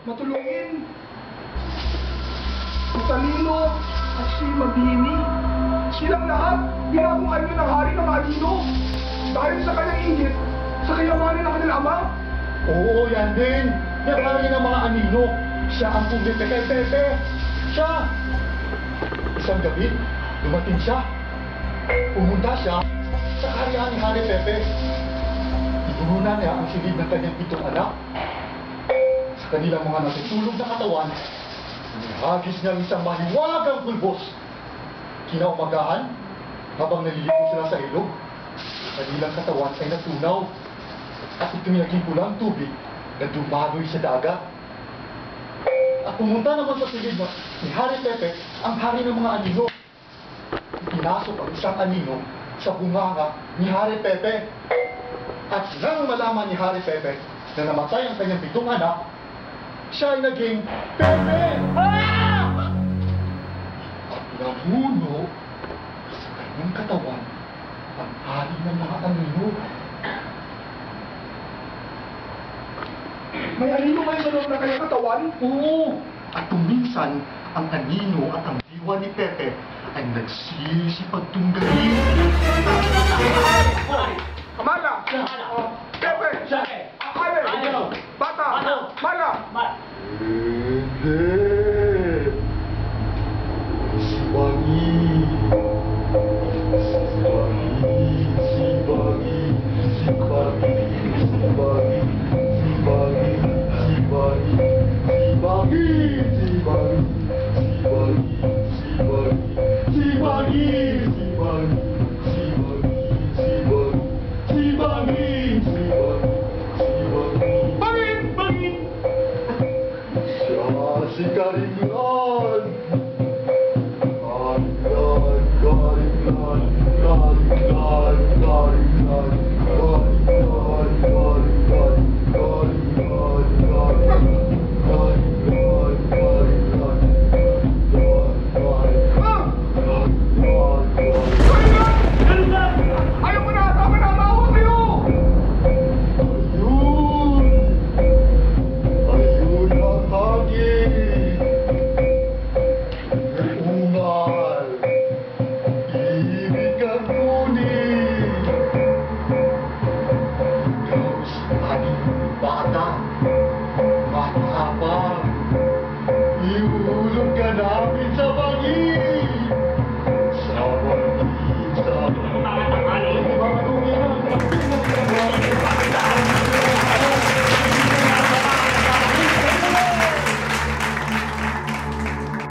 matulungin, matalino, at siya'y mabini. Silang lahat, binabuhay niyo ng hari ng Anino dahil sa kanyang inggit sa kayamanan ng kanilang ama. Oo, yan din. Yung hari ng mga Anino. Siya ang pumipeke kay Pepe. Siya! Isang gabi, dumating siya. Pumunta siya sa kaharian ni Hari Pepe. Inuuna niya ang silid ng kanyang 7 anak. Sa kanilang mga natutulog na katawan, inihagis niya ang isang mahiwagang pulbos. Kinaumagahan, habang naliligo sila sa ilog, kanilang katawan ay natunaw. At ito'y naging pulang tubig na dumagoy sa dagat. At pumunta naman sa silid ni Hari Pepe ang hari ng mga Anino. Pinasok ang isang Anino sa bunganga ni Hari Pepe. At nang malaman ni Hari Pepe na namatay ang kanyang 7 anak, siya ay naging Pepe! Ah! At namuno sa kanyang katawan ang hari ng mga Anino. May Anino kayo sa loob ng kanyang katawan? Oo! At kuminsan, ang Anino at ang diwa ni Pepe ay nagsisipagtunggalin. Amala! Pepe! Ale! Bata! Mala! Hindi! Si Bangi! Si Bangi! Si Bangi! Si Bangi! Si Bangi! Si Bangi! Si Bangi! Si Bangi! Si Bangi! Si Bangi! Si Bangi! Si Bangi! Si Bangi! Si Bangi! Si Bangi! Si Bangi! Bangin! Siya si Karing